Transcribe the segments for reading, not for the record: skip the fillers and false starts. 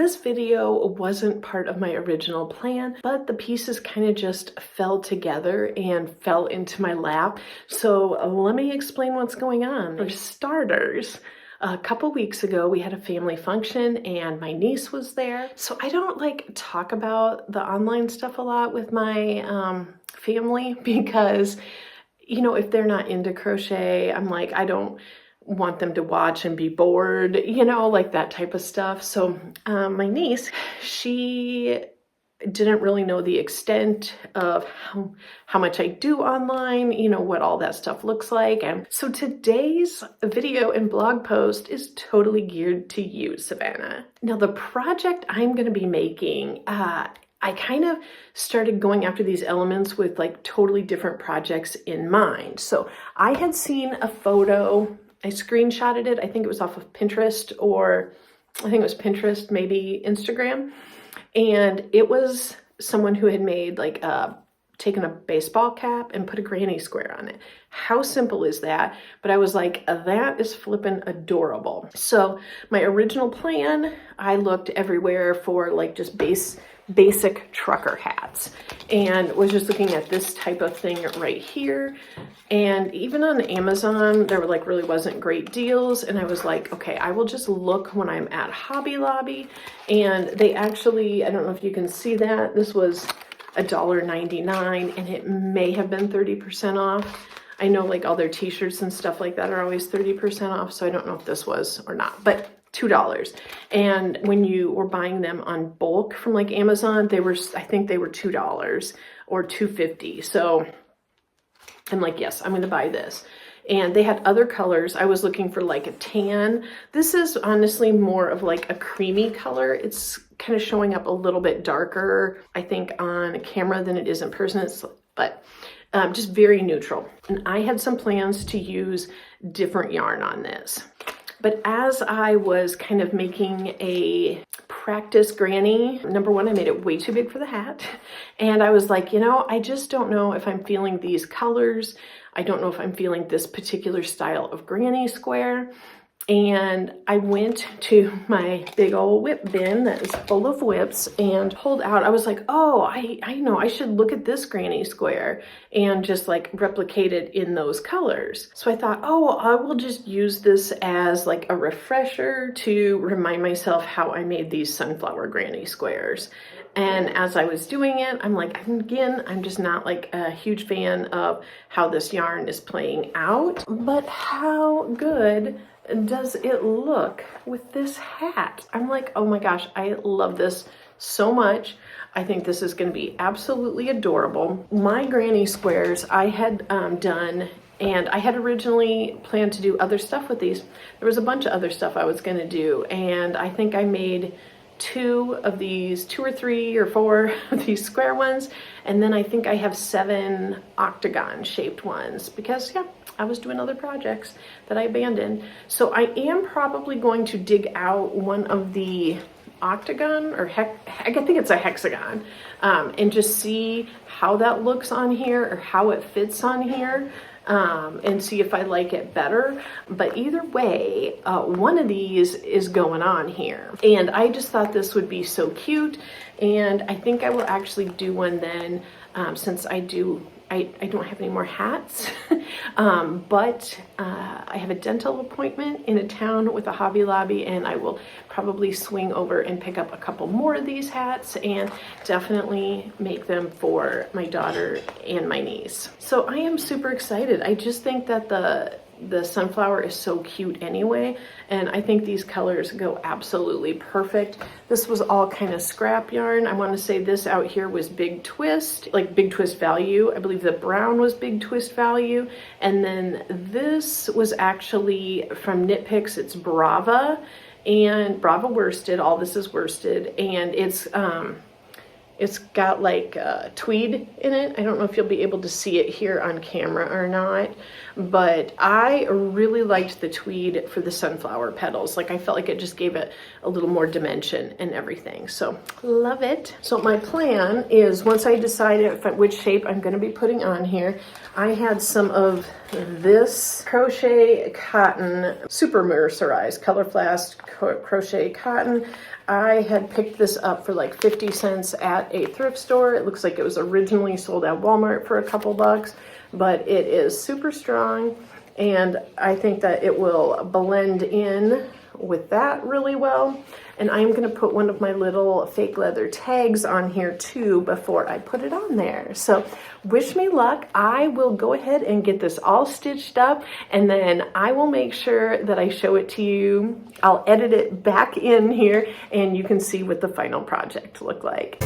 this video wasn't part of my original plan, but the pieces kind of just fell together and fell into my lap. So let me explain what's going on. For starters, a couple weeks ago, we had a family function and my niece was there. So I don't like talk about the online stuff a lot with my family because, you know, if they're not into crochet, I'm like, I don't want them to watch and be bored, you know, like that type of stuff. So my niece, she didn't really know the extent of how much I do online, you know, what all that stuff looks like. And so today's video and blog post is totally geared to you, Savannah. Now, the project I'm going to be making, I kind of started going after these elements with like totally different projects in mind. So I had seen a photo, I screenshotted it. I think it was off of Pinterest, or I think it was Pinterest, maybe Instagram. And it was someone who had made like taken a baseball cap and put a granny square on it. How simple is that? But I was like, that is flippin' adorable. So my original plan, I looked everywhere for like just basic trucker hats and was just looking at this type of thing right here. And even on Amazon, there were like really wasn't great deals. And I was like, okay, I will just look when I'm at Hobby Lobby. And they actually, I don't know if you can see that, this was $1.99 and it may have been 30% off. I know like all their t-shirts and stuff like that are always 30% off. So I don't know if this was or not, but $2. And when you were buying them on bulk from like Amazon, they were, I think they were $2 or $2.50. So I'm like, yes, I'm going to buy this. And they had other colors. I was looking for like a tan. This is honestly more of like a creamy color. It's kind of showing up a little bit darker, I think, on camera than it is in person. But just very neutral. And I had some plans to use different yarn on this. But as I was kind of making a practice granny, number one, I made it way too big for the hat. And I was like, you know, I just don't know if I'm feeling these colors. I don't know if I'm feeling this particular style of granny square. And I went to my big old whip bin that is full of whips and pulled out. I was like, oh, I know I should look at this granny square and just like replicate it in those colors. So I thought, oh, I will just use this as like a refresher to remind myself how I made these sunflower granny squares. And as I was doing it, I'm like, again, I'm just not like a huge fan of how this yarn is playing out, but how good does it look with this hat? I'm like, oh my gosh, I love this so much. I think this is going to be absolutely adorable. My granny squares I had done, and I had originally planned to do other stuff with these. There was a bunch of other stuff I was going to do, and I think I made two or three or four of these square ones, and then I think I have 7 octagon shaped ones because yeah, I was doing other projects that I abandoned. So I am probably going to dig out one of the octagon, or I think it's a hexagon, and just see how that looks on here or how it fits on here. And see if I like it better. But either way, one of these is going on here. And I just thought this would be so cute. And I think I will actually do one then, since I don't have any more hats, but I have a dental appointment in a town with a Hobby Lobby, and I will probably swing over and pick up a couple more of these hats and definitely make them for my daughter and my niece. So I am super excited. I just think that the sunflower is so cute anyway, and I think these colors go absolutely perfect. This was all kind of scrap yarn. I want to say this out here was Big Twist, like Big Twist Value. I believe the brown was Big Twist Value, and then this was actually from Knit Picks. It's Brava, and Brava worsted. All this is worsted, and it's It's got like tweed in it. I don't know if you'll be able to see it here on camera or not, but I really liked the tweed for the sunflower petals. Like I felt like it just gave it a little more dimension and everything. So love it. So my plan is once I decide which shape I'm going to be putting on here, I had some of this crochet cotton, super mercerized color flask crochet cotton. I had picked this up for like 50 cents at a thrift store. It looks like it was originally sold at Walmart for a couple bucks, but it is super strong, and I think that it will blend in with that really well. And I'm going to put one of my little fake leather tags on here too before I put it on there. So wish me luck. I will go ahead and get this all stitched up, and then I will make sure that I show it to you. I'll edit it back in here and you can see what the final project looked like.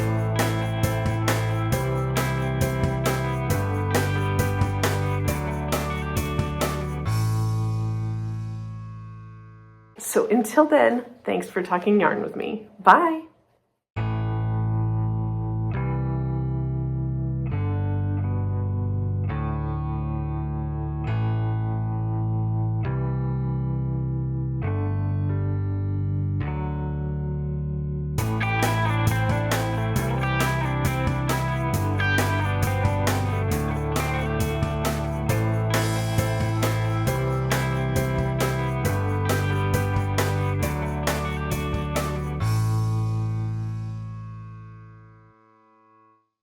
So until then, thanks for talking yarn with me. Bye.